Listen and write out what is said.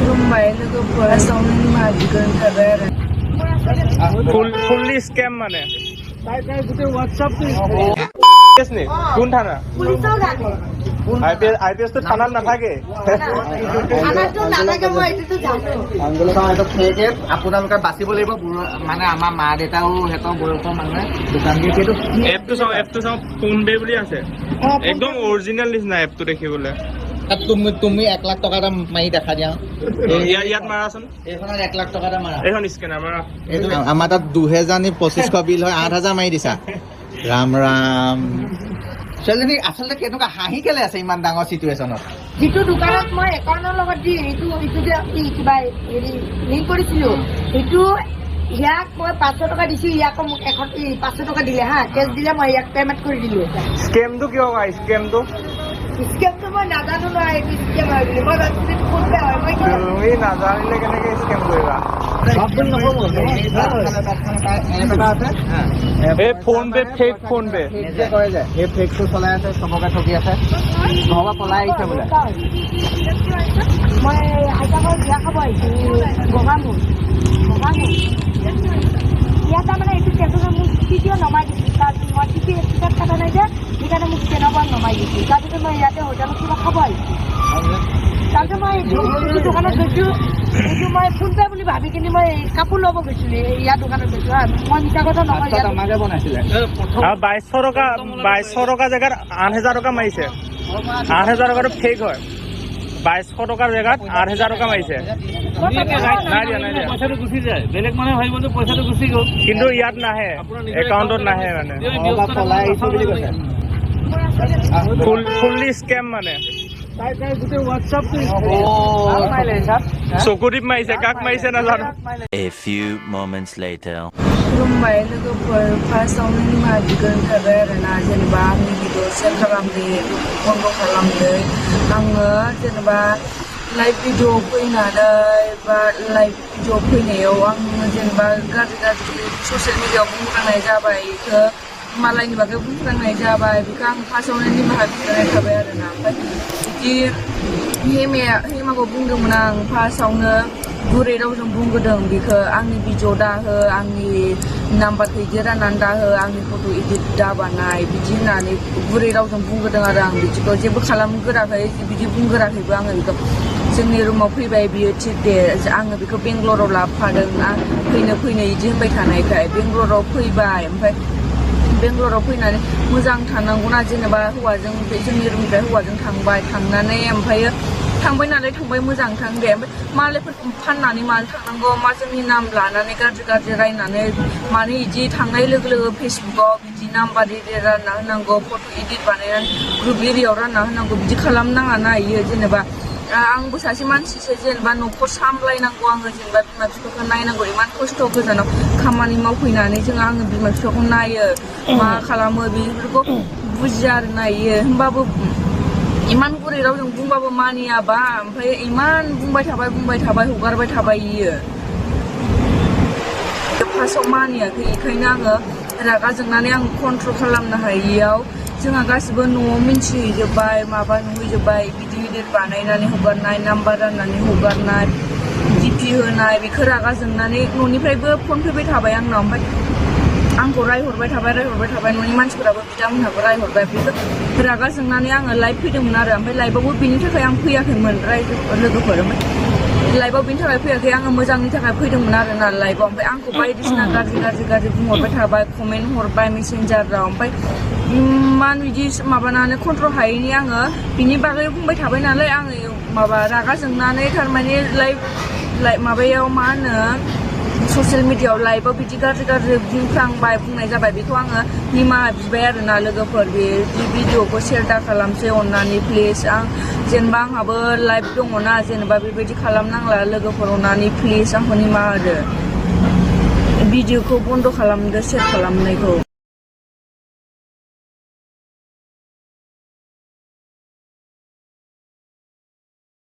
खुलुमबाय लोगोफोर फार्स्टआवनो निमाहा बिग्रोनाय थाबाय आरो फुलली स्कैम माने কোন থানা আইপিএস তো থানাত নাথাকে আপোনালোকে বাচিব লাগিব মানে আমাৰ মা দেউতাও সিহঁতৰ বয়সৰ মানুহে দোকান দিয়ে সেইটো এপটো চাওঁ ফোনপে বুলি আছে একদম অৰিজিনেল নিচিনা এপটো দেখিবলৈ তুমি 1 লাখ টকা এটা মাৰি দেখা দিয়া ইয়াত মাৰাচোন এইখনত 1 লাখ টকা এটা মাৰা এইখন স্কেনাৰ মাৰা আমাৰ তাত 2000 নি 2500 বিল হয় 8000 মাৰি দিছা ৰাম ৰাম ছোৱালীজনী আচলতে কেনেকুৱা হাঁহি কেলে আছে ইমান ডাঙৰ চিটুৱেশ্যনত যিটো দোকানত মই একাউণ্টৰ লগত দি এইটো যে কিবা লিংক কৰিছিলোঁ সেইটো ইয়াক মই 500 টকা দিছোঁ ইয়াকো মোক 500 টকা দিলে হা কেছ দিলে মই ইয়াক পেমেণ্ট কৰি দিলোঁ স্কেমটো কিয় হয় স্কেমটো মই নাজানো নহয় এইটো স্কেম হয় বুলি মই ভাবিছোঁ ফোন পে হয় মই তুমি নাজানিলে কেনেকে স্কেম কৰিবা এই ফোনপে ফেক ফোনপে নিজে কৰে যে এই ফেকটো চলাই আছে চবকে ঠগি আছে নহবা পলাই আহিছে বোলে মই আইতাকৰ বিয়া খাব আহিছোঁ গগামুৰ ইয়াত তাৰমানে এইটো কেছৰ মোক টিটিও নমাই দিছোঁ তাৰপিছত মই টিটি টিকেট কটা নাই যে সেইকাৰণে মোক ট্ৰেইনৰ পৰা নমাই দিছোঁ তাৰপিছত মই ইয়াতে হোটেলত কিবা খাব আহিছোঁ তাৰপিছত মই এইটো দোকানত গৈছোঁ এইটো মই ফোনপে বুলি ভাবি কিনি মই কাপোৰ ল'ব গৈছিলোঁ ইয়াৰ দোকানত গৈছোঁ হা মই মিছা কথা নহয় আমাকে বনাইছিলে 2200 টকা জেগাত 8000 টকা মাৰিছে 8000 টকাটো ফেক হয় 2200 টকাৰ জেগাত 8000 টকা মাৰিছে নাই দিয়া পইচাটো গুচি যায় বেলেগ মানুহে ভাবিব যে পইচাটো গুচি গ'ল কিন্তু ইয়াত নাহে একাউণ্টত নাহে মানে পলাই আহিছোঁ বুলি কৈছে ফুললি স্কেম মানে চকুদীপ মাৰিছে কাক মাৰিছে নাজানো A few moments later. खुलुमबाय लोगोफोर फार्स्टआवनो निमाहा बिग्रोनाय थाबाय आरोना जेनेबा आंनि भिडिअ सेयार खालामदो बन्द खालामदो आङो जेनेबा लाइभ भिडिअ फैनानै बा लाइभ भिडिअ फैनायाव आङो जेनेबा गाज्रि ससियेल मिडियायाव बुंफ्रांनाय जाबाय बेखौ मालायनि बागै बुंफ्रांनाय जाबाय बेखौ आं फार्स्टआवनो निमाहा बिग्रोनाय थाबाय आरोना ओमफ्राय बिदि हेमाखौ बुंदोंमोन आं फार्स्टआवनो गुरै रावजों बुंबोदों बेखौ आंनि भिडिअ दाहो आंनि नाम्बारखौ बिदि राननानै दाहो आंनि फट' इदिट दाबानाय बिदि होननानै गुरै रावजों बुंबोदों आरो आं बिदिखौ जेबो खालामगोराखै बिदि बुंगोराखैबो आङो बेखौ जोंनि रुमाव फैबाय बियो थिग दे आङो बेखौ बेंगलराव लाबोफादों फैनो बिदि होनबाय थानायखाय बेंगलराव फैबाय ओमफ्राय बेंगलराव फैनानै मोजां थानांगौना जेनेबा हौवाजों जोंनि रुमनिफ्राय हौवाजों थांनानै ओमफ्राय थांबाय नालाय थांबाय मोजां थां दे ओमफ्राय मालायफोरखौ फाननानै मानो थांनांगौ मा जोंनि नाम लानानै गाज्रि रायनानै मानो बिदि थांनाय लोगो लोगो फेसबुकाव बिदि नाम्बार एरि रानना होनांगौ फट' इदिट बानायनानै ग्रुप एरियाव रानना होनांगौ बिदि खालामनाङा ना इयो जेनेबा आंबो सासे मानसिसो जेनेबा न'खर सामलायनांगौ आङो जेनेबा बिमा बिफाखौ नायनांगौ इमान खस्थ' गोजानाव खामानि मावफैनानै आङो बिमा बिफाखौ नायो मा खालामो बेफोरखौ बुजिया आरो नायो होमबाबो इमान गुरै रावजों बुंबाबो मानियाबा ओमफ्राय इमान बुंबाय थाबाय हगारबाय थाबाय इयो फार्स्टआव मानियाखै बेखायनो आङो रागा जोंनानै आं कन्ट्रल खालामनो हायियाव जोंहा गासिबो न'आव मिन्थिहैजोब्बाय माबा नुहैजोब्बाय गिदिर बानायनानै हगारनाय नाम्बार राननानै हगारनाय डिपि होनाय बेखौ रागा जोंनानै न'निफ्रायबो फन फैबाय थाबाय आंनाव ओमफ्राय आंखौ रायहरबाय थाबाय न'नि मानसिफोराबो बिदामोनहाबो रायहरबाय बेखौ रागा जोंनानै आङो लाइभ फैदोंमोन आरो ओमफ्राय लाइभआवबो बेनि थाखाय आं फैयाखैमोन लोगोफोर ओमफ्राय लाइभआव बेनि थाखाय फैयाखै आङो मोजांनि थाखाय फैदोंमोन आरो ना लाइभआव ओमफ्राय आंखौ बायदिसिना गाज्रि बुंहरबाय थाबाय कमेन्ट हरबाय मेसेन्जाराव ओमफ्य मान बिदि माबानानै कन्ट्रल हायैनि आङो बिनि बागै बुंबाय थाबाय नालाय आङो माबा रागा जोंनानै थारमाने लाइभ माबायाव मा होनो ससियेल मिडियायाव लाइभआव बिदि गाज्रि बुंनाय जाबाय बेखौ आङो निमाहा बिबाय आरोना लोगोफोर बे भिडिअखौ सेयार दा खालामसै अननानै प्लिज जेनेबा आंहाबो लाइभ दङना जेनेबा बेबायदि खालामनांला लोगोफोर अननानै प्लिज आंखौ निमाहा होदो भिडिअखौ बन्द खालामदो सेयार खालामनायखौ